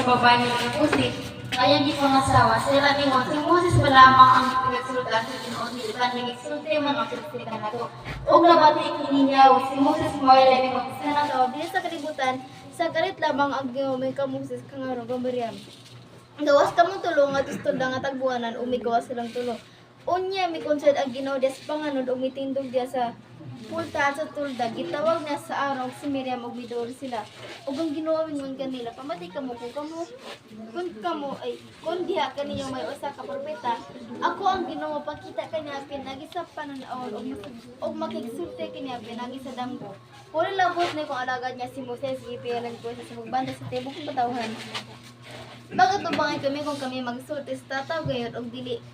sa babae nga pusi, kaya di pangasawa, sila ni mo, si Moses ba lamang ang pinagsultan sa Ginoo nila, nagsulti man ang sultikan nato. Og nabati kininya, si Moses mo ay labi mag-isa na tao, dili sa kalibutan, sa kalit lamang ang Ginoo may ka Moses kangaro gambariam. Gawas kamong tulong at gusto nga tagbuanan, umigawas silang tulong. Unya mi konsed ang Ginoo des panganod ug mitindog dia sa pulta sa tulda gitawag na sa araw si Miriam ug midor sila ug ang Ginoo mingon kanila pamatay kamo kun diha kaniyo may usa ka propeta ako ang Ginoo pakita kaniya pinagi sa pananaon ug makigsulti kaniya pinagi sa damgo wala labot ni kung alagad niya si Moses gipialan ko sa magbanda sa tibok patawhan bakit tubangan kami kung kami magsulti sa tataw gayon og dili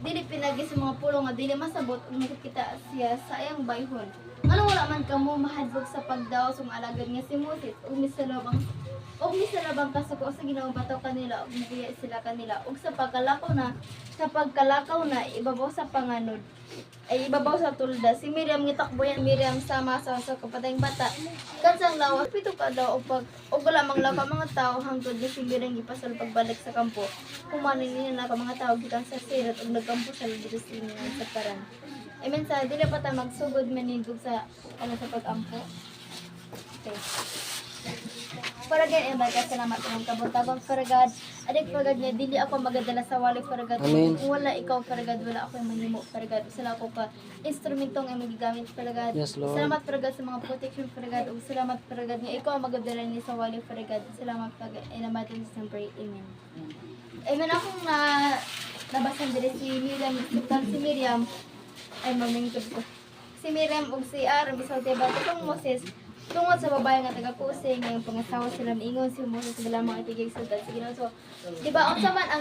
pinagi sa mga pulo nga dili masabot ug makita siya sa iyang bayhon. Ngano wala man kamo mahadlok sa pagdaos ug alagad nga si Moses ug misalabang kasuko sa Ginoo bataw kanila ug giya sila kanila ug sa pagkalakaw na ibabaw sa panganod ay ibabaw sa tulda si Miriam gitakboyan Miriam sama sa kapatayng bata kansang lawas pito ka daw og wala mang law ka mga tao hangtod si Miriam gipasal pagbalik sa kampo humanin niya na ka mga tao gikan sa sirat ug nagkampo sa diri sa paran amen sa dili pa ta magsugod manindog sa sa pag-ampo okay. Paragad baga salamat ng kabutagong paragad adik paragad niya dili ako magadala sa wali paragad kung wala ikaw paragad wala ako mahimo paragad sala ako ka instrumentong ay magigamit paragad salamat paragad sa mga protection paragad ug salamat paragad nga ikaw ang magadala ni sa wali paragad salamat paragad inamatin sa pray amen amen akong nabasan diri si Miriam ay mamingkod ko si Miriam ug si Aaron bisalti ba itong Moses tungod sa babae nga taga-kusing ngayong pangasawa sila miingon si Moses sa lamang itigig sultan sa Ginoo so di ba unsa man ang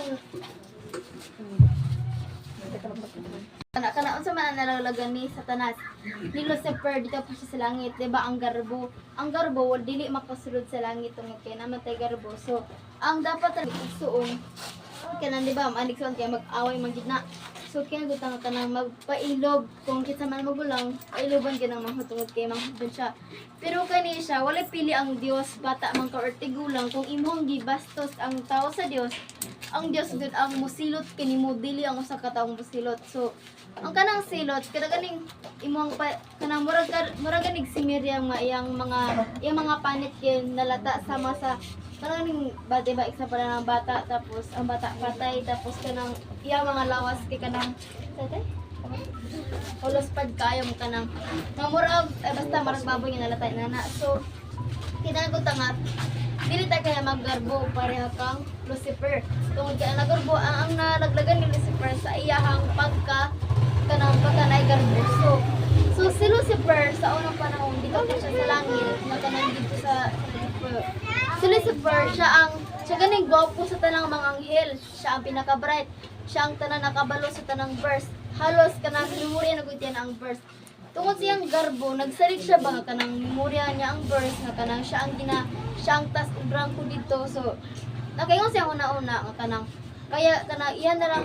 unsa man ang nalalagan ni Satanas ni Lucifer dito pa siya sa langit di ba ang garbo wal dili makasulod sa langit tungod kay namatay garbo so ang dapat suon kanan di ba manikson kay mag-away man gid na so kaya gutang ka na magpailob kung kita man magulang pailoban ka ng mga tungod kay manghudon siya pero kani siya wala pili ang Dios bata man ka or tigulang kung imong gibastos ang tao sa Dios ang Dios gud ang musilot kanimo dili ang usa ka taong musilot so ang kanang silot kada ganing imong kanang murag ganig si Miriam nga iyang mga panit kay nalata sama sa kanang ba diba isa pala ng bata tapos ang bata patay tapos kanang iya mga lawas kay kanang ulos pad kayo mo kanang mamurag basta marag baboy nga nalatay nana so kinagot nga dili ta kaya maggarbo pareha kang Lucifer tungod kay nagarbo ang nalaglagan ni Lucifer sa iyahang kanang pagkanay garbo so si Lucifer sa unang panahon dito siya sa langit magkanang dito sa si Lucifer siya ganing gwapo sa tanang mga anghel siya ang pinaka-bright siya ang tanang nakabalo sa tanang verse halos kanang memorya nagutian ang verse tungod siyang garbo nagsalig siya ba kanang memorya niya ang verse nga kanang siya ang tas brangko dito so nakaingon siya una-una nga kanang kaya kanang iyan na lang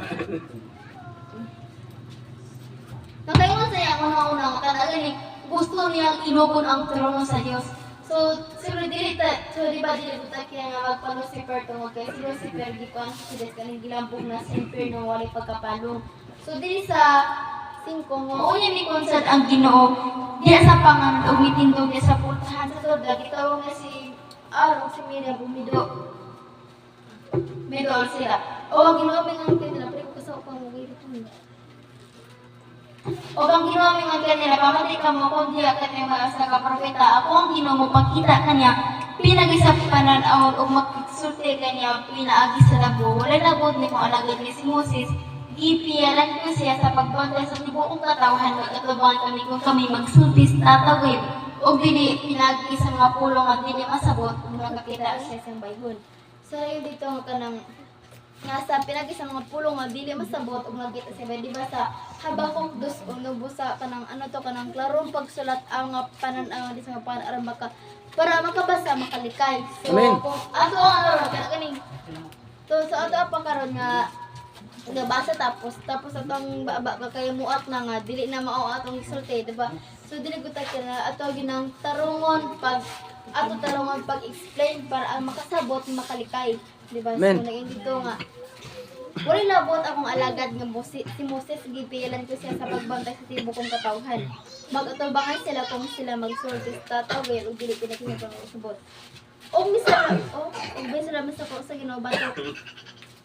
nakaingon siya una-una nga kanang gusto niyang ilubon ang trono sa Dios so siguro dili ba kaya nga magpa-Lucifer tungod kay si Lucifer gikuan siya kaning gilambog na sa impierno wala pagkapalong so dili sa 5 nga unya mi konsad ang Ginoo diya sa panganod ug mitindog diya sa pultahan sa tulda gitawag nga si Aaron si Miriam bumido medol sila o ang Ginoo mingon kay nila pero kaso pa mo gayud o ang Ginoo mingon kay nila pamatay ka mo kun diya kanay mga sa propeta ako ang Ginoo pakita kanya pinagi sa pananaw ug maksulti kanya pinaagi sa labo wala labot ni mo alagad ni si Moses ipiyalan ko siya sa pagbantay sa tibuong katawhan magkatubangan kami kung kami magsulti sa tatawid o dili pinagi sa mga pulong at dili masabot kung makakita siya sa bayhon so yun dito kanang nasa pinagi sa mga pulong at dili masabot o makita siya di ba sa Habakuk 2:1 sa kanang kanang klarong pagsulat ang pananaw di sa mga panaraw para makabasa makalikay so kung ato ang kaning so sa ato pa karon nga nabasa tapos atong baba kay muat na nga dili na mao atong isulti diba so dili gud ta na ato ginang tarungon pag ato talungan pag-explain para ang makasabot makalikay, di ba? So Amen. naging dito nga wala labot akong alagad nga si Moses gipilan ko siya sa pagbantay sa tibo kong katawhan. Mag-atubangan sila kung sila mag-sortis tatawin o dili pinakinagpang usabot. Og sila mas ako sa Ginoo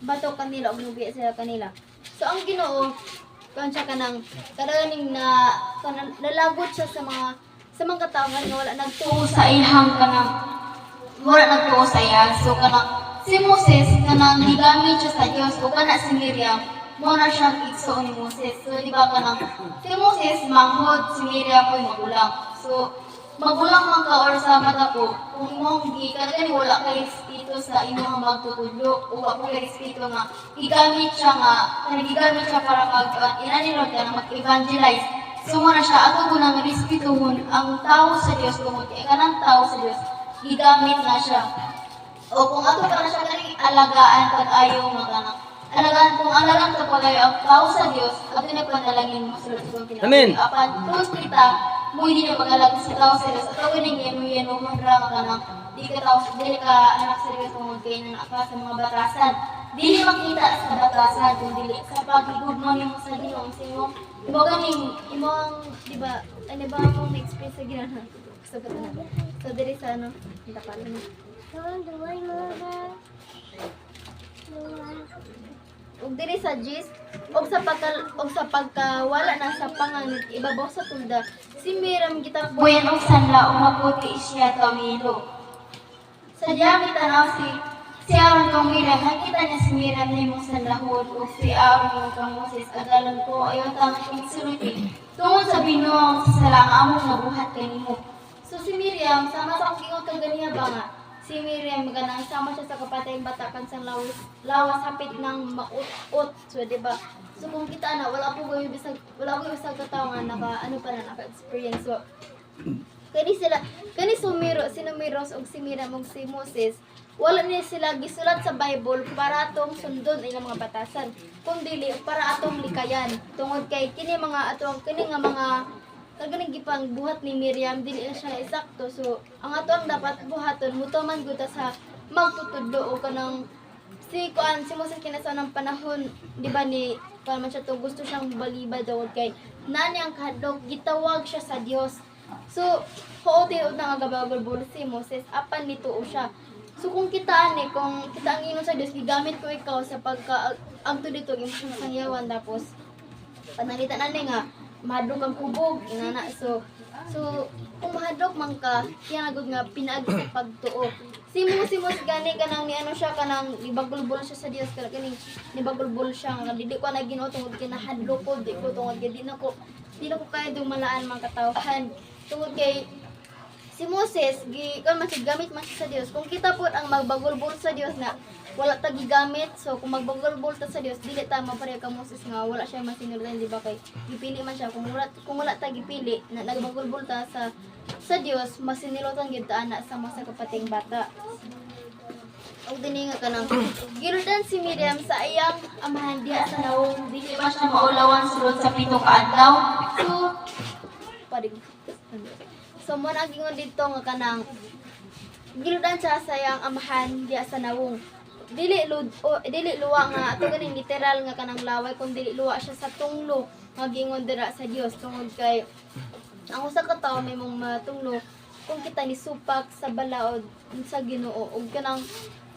bato kanila og nubi sila kanila. So ang Ginoo kan siya kanang kadaganing nalagot siya sa mga katawhan nga wala nagtuo sa ihang kanang wala nagtuo sa iya. So kanang si Moses kanang gigamit siya sa Dios o kana si Miriam mo na siya igsoon ni Moses. So di ba kanang si Moses manghod, si Miriam ko'y magulang. So magulang man ka or sa mata ko kung imong gikadagani wala kay espiritu sa imong magtutudlo o wa kay espiritu nga gigamit siya para inanilod ka na mag-evangelize. So mo na siya ato ko nang respetuhon ang tao sa Dios tungod kay kanang tao sa Dios gigamit na siya. O kung ato pa na siya galing alagaan pag ayaw mo kanang alagaan kung alagaan ka pag ayaw ang tao sa Dios ato na panalangin mo sulod sa pinag Amen. apan tuos kita mo hindi na pag-alaga sa tao sa Dios ato ganing yeno madrama ka nang di ka anak sa Dios tungod kay na ka sa mga batasan dili makita sa batasan kung dili sa pagigugma nimo sa Ginoo sino mo ganing imong di ba ano ba akong experience sa Ginoo sa batasan so diri sa ano kita pala ug diri sa gist og sa pagkawala na sa panganib ibabaw sa tulda si Miriam gitakbuyan og sanla ug maputi siya tawilo sadya mitanaw si Aaron kang Miriam nakita niya si Miriam na imong sanlahon ug si Aaron kang Moses agalan ko ayon tama sulti tungod sa binuang sa salang among nabuhat kanimo. So si Miriam sama sa kingon kang ganiya ba nga si Miriam ganang sama siya sa kapatayng batakan sa lawas hapit ng maut-ut. So di ba? So kung kita na wala ko bisag kataw nga naka-experience. So kani Sumiros og si Miriam og si Moses wala ni sila gisulat sa Bible para atong sundon ilang mga batasan kundi para atong likayan tungod kay kini nga mga kaganing gipang buhat ni Miriam dili na siya eksakto. So ang ato ang dapat buhaton mutuman gud ta sa magtutudlo o kanang si Moses kinasa ng panahon di ba ni man siya to gusto siyang balibad daw kay nani ang kahadlok gitawag siya sa Dios. So hooti na nga gabagol si Moses apan nituo siya. So kung kita ang ingon sa Dios gigamit ko ikaw sa pagka ang dito imong sangyawan tapos panalitan ani nga mahadlok ang kubog inana so kung mahadlok man ka kaya nagud nga pinaagi sa pagtuo si Moses gani kanang ni ano siya kanang nibagulbol siya sa Dios kani nibagulbol siya nga dili ko na Ginoo tungod kay nahadlok ko di ko tungod kay di na ko kaya dumalaan man katawhan tungod kay si Moses gamit man siya sa Dios kung kita po ang magbagulbol sa Dios na wala ta gigamit. So kung magbagulbol ta sa Dios dili ta mapareha ka Moses nga wala siya masinulutan di ba kay gipili man siya kung wala ta gipili na nagbagulbol ta sa Dios masinilutan gyud ta ana sa mga kapating bata. Og dinhi nga kanang gilutan si Miriam sa iyang amahan diha sa nawong dili pa siya maulawan sulod sa 7 ka adlaw. So mo na gingon dito nga kanang gilutan siya sa iyang amahan diha sa nawong dili luwa nga ato ganing literal nga kanang laway kun dili luwa siya sa tunglo nga gingon dira sa Dios tungod kay ang usa ka tawo may mong matunglo kung kita ni supak sa balaod sa Ginoo ug kanang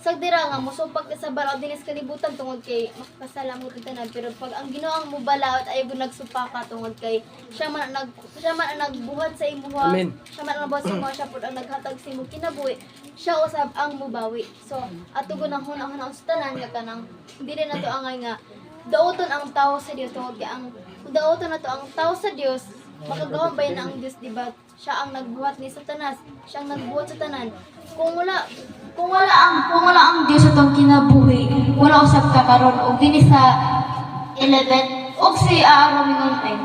sagdira nga mosupak sa balaod dinis kalibutan tungod kay makakasalamot tanan pero pag ang Ginoo ang mobalaod ay nagsupaka tungod kay siya man ang nagbuhat sa imuha. Amen. Siya man ang nabuhat sa imuha siya pud ang naghatag sa imong kinabuhi siya usab ang mubawi. So ato gunang hunang sa tanan nga kanang dili na to angay nga daoton ang tao sa Dios tungod kay ang daoton na to ang tao sa Dios makagawan ba na ang Dios di ba siya ang nagbuhat ni Satanas siya ang nagbuhat sa tanan kung wala ang Dios atong kinabuhi wala usab ka karon og dinhi sa 11 og si Aaron mingon ay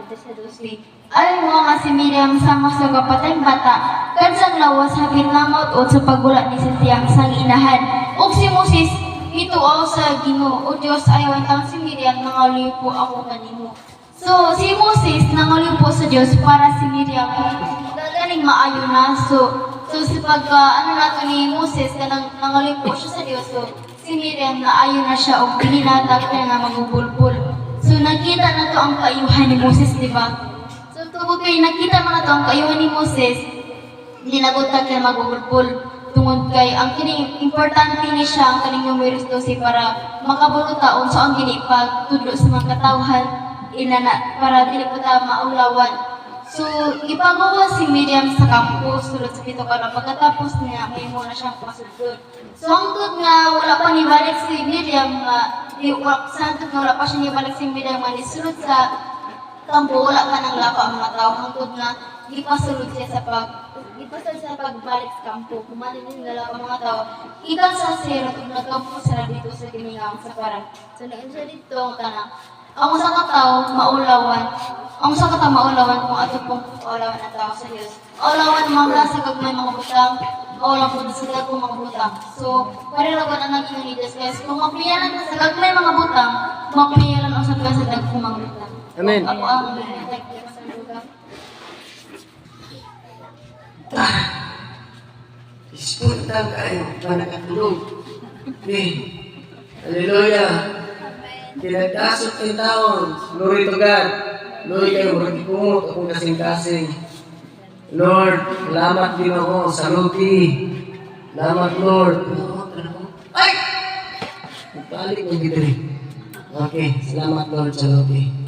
dito sa 12 ay mo nga si Miriam sama sa kapatayng bata kansang lawas hapit lamot o sa paggula ni sa tiyang sang inahan og si Moses mituaw sa Ginoo o Dios ayaw tang si Miriam nangaluyo po ako kanimo. So si Moses nangaluyo po sa Dios para si Miriam gagaling maayo na. So So sa ano nato ni Moses na nangalimpo siya sa Dios, so si Miriam na ayon na siya og gihinatag na nga magubulbul. So nakita na to ang kaayuhan ni Moses, di ba? So tungod kay nakita man na to ang kaayuhan ni Moses, hindi nagutag na magubulbul. Tungod kay ang kining importante ni siya ang kaning numerous 12 para makabulutaon sa ang ginipag tudlo sa mga katawhan inana para dili pa ta maulawan. So, ipagawa si Miriam sa campus sulod sa pito ka pagkatapos niya may mo na siyang pasudod. So, hangtod nga wala pa nibalik si Miriam nga sa hangtod nga wala pa siya nibalik si Miriam nga nisulod sa kampo wala pa nang lapa ang mga tao hangtod nga ipasulod siya sa pagbalik sa kampo. Kumanin din nga ang mga tao. Ikan sa sira kung nagkampo sila dito sa Gimingang sa parang. So, nain siya dito ang tanang. Ang usa ka tawo maulawan. Ang usa ka tawo maulawan kung ato pong maulawan ang tao sa Dios. Maulawan mga sa gagmay mga butang, maulawan po sa dagkong mga butang. So, parilawan ang naging ni Dios guys. Kung mapiyalan ka sa gagmay mga butang, mapiyalan ang sa dagkong mga butang. Amen. Ako ang nagtagyo sa lugar. Ispunta kayo, panakatulog. Hallelujah. Kinagdasot kayo taon. Glory to God. Glory kayo, magkikumot akong kasing-kasing. Lord, salamat din ako sa Lupi. Salamat, Lord. Ay! Balik mo dito rin. Okay, salamat, Lord, sa Lupi.